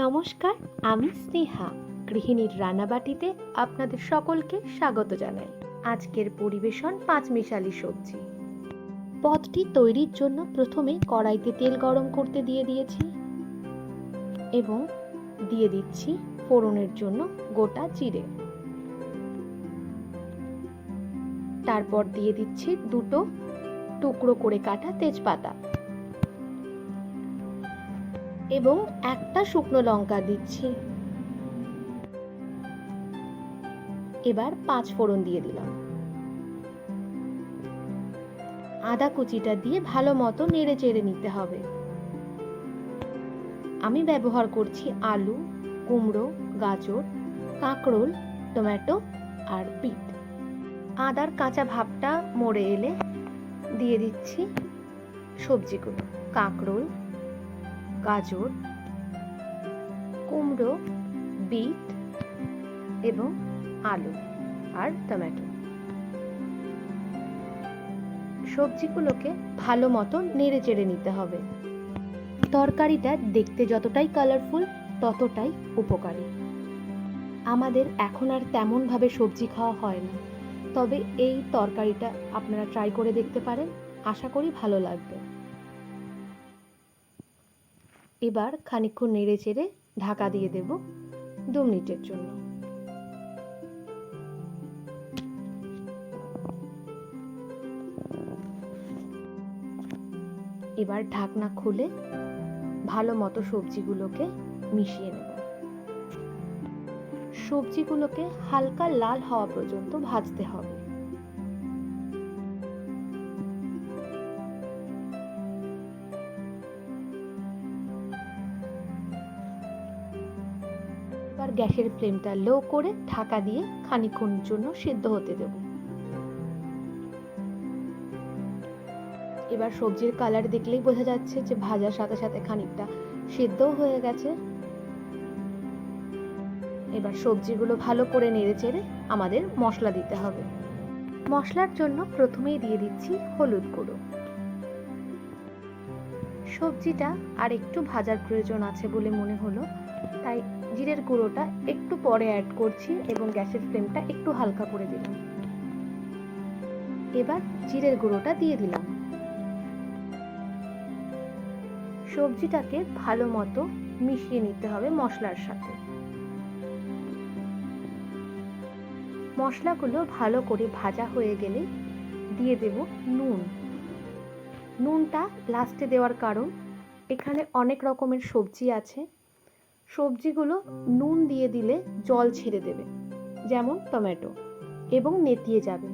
নমস্কার, আমি স্নেহা। গৃহিণীর রান্নাবাটিতে আপনাদের সকলকে স্বাগত জানাই। আজকের পরিবেশন পাঁচমিশালি সবজি। পদটি তৈরির জন্য প্রথমে কড়াইতে তেল গরম করতে দিয়ে দিয়েছি এবং দিয়ে দিচ্ছি ফোড়নের জন্য গোটা জিরে। তারপর দিয়ে দিচ্ছি দুটো টুকরো করে কাটা তেজপাতা এবং একটা শুকনো লঙ্কা দিচ্ছি। এবার 5 ফোড়ন দিয়ে দিলাম। আদা কুচিটা দিয়ে ভালো মতো নেড়ে চেড়ে নিতে হবে। আমি ব্যবহার করছি আলু, কুমড়ো, গাজর, কাঁকরোল, টমেটো আর বিট। আদার কাঁচা ভাবটা মরে এলে দিয়ে দিচ্ছি সবজিগুলো: কাঁকরোল, গাজর, কুমড়ো, বিট এবং আলু আর টমেটো। সবজিগুলোকে ভালো মতো নেড়ে চেড়ে নিতে হবে। তরকারিটা দেখতে যতটাই কালারফুল ততটাই উপকারী। আমাদের এখন আর তেমনভাবে সবজি খাওয়া হয় না, তবে এই তরকারিটা আপনারা ট্রাই করে দেখতে পারেন, আশা করি ভালো লাগবে। এবার খানিকক্ষণ নেড়ে চেড়ে ঢাকা দিয়ে দেব 2 মিনিটের জন্য। এবার ঢাকনা খুলে ভালো মতো সবজিগুলোকে মিশিয়ে নেব। সবজিগুলোকে হালকা লাল হওয়া পর্যন্ত ভাজতে হবে। এবার গ্যাসের ফ্লেমটা লো করে ঢাকা দিয়ে খানিকক্ষণের জন্য সিদ্ধ হতে দেব। এবার সবজির কালার দেখলেই বোঝা যাচ্ছে যে ভাজার সাথে সাথে খানিকটা সিদ্ধও হয়ে গেছে। এবার সবজিগুলো ভালো করে নেড়ে চেড়ে আমাদের মশলা দিতে হবে। মশলার জন্য প্রথমেই দিয়ে দিচ্ছি হলুদ গুঁড়ো। সবজিটা আর একটু ভাজার প্রয়োজন আছে বলে মনে হলো, তাই জিরের গুঁড়োটা একটু পরে অ্যাড করছি এবং গ্যাসের ফ্লেমটা একটু হালকা করে দিলাম। এবার জিরের গুঁড়োটা দিয়ে দিলাম। সবজিটাকে ভালো মতো মিশিয়ে নিতে হবে মশলার সাথে। মশলাগুলো ভালো করে ভাজা হয়ে গেলে দিয়ে দেব নুন। নুনটা লাস্টে দেওয়ার কারণ, এখানে অনেক রকমের সবজি আছে, সবজিগুলো নুন দিয়ে দিলে জল ছেড়ে দেবে, যেমন টমেটো, এবং নেতিয়ে যাবে,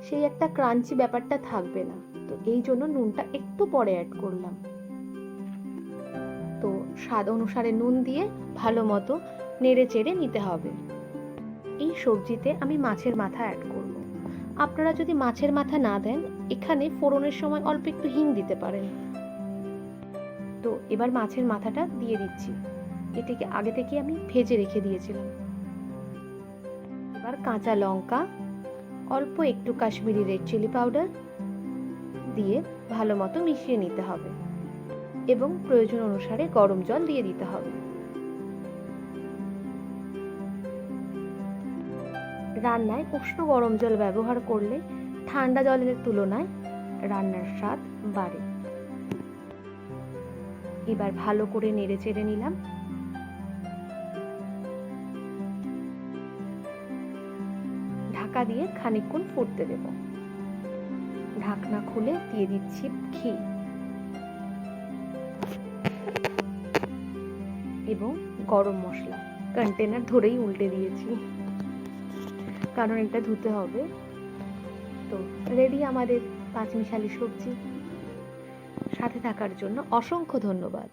সেই একটা ক্রাঞ্চি ব্যাপারটা থাকবে না। তো এই জন্য নুনটা একটু পরে অ্যাড করলাম। তো স্বাদ অনুসারে নুন দিয়ে ভালো মতো নেড়ে চেড়ে নিতে হবে। এই সবজিতে আমি মাছের মাথা অ্যাড করব। আপনারা যদি মাছের মাথা না দেন, এখানে ফোড়নের সময় অল্প একটু হিং দিতে পারেন। তো এবার মাছের মাথাটা দিয়ে দিচ্ছি। এটাকে আগে থেকে আমি ভেজে রেখে দিয়েছিলাম। এবার কাঁচা লঙ্কা, অল্প একটু কাশ্মীরি রেড চিলি পাউডার দিয়ে ভালো মতো মিশিয়ে নিতে হবে এবং প্রয়োজন অনুসারে গরম জল দিয়ে দিতে হবে। রান্নায় উষ্ণ গরম জল ব্যবহার করলে ঠান্ডা জলের তুলনায় রান্নার স্বাদ বাড়ে। এবার ভালো করে নেড়ে চেড়ে নিলাম। ঢাকা দিয়ে খানিকক্ষণ ফুটতে দেব। ঢাকনা খুলে দিয়ে দিচ্ছি ঘি এবং গরম মশলা। কন্টেনার ধরেই উল্টে দিয়েছি, কারণ এটা ধুতে হবে। তো রেডি আমাদের পাঁচমিশালি সবজি। সাথে থাকার জন্য অসংখ্য ধন্যবাদ।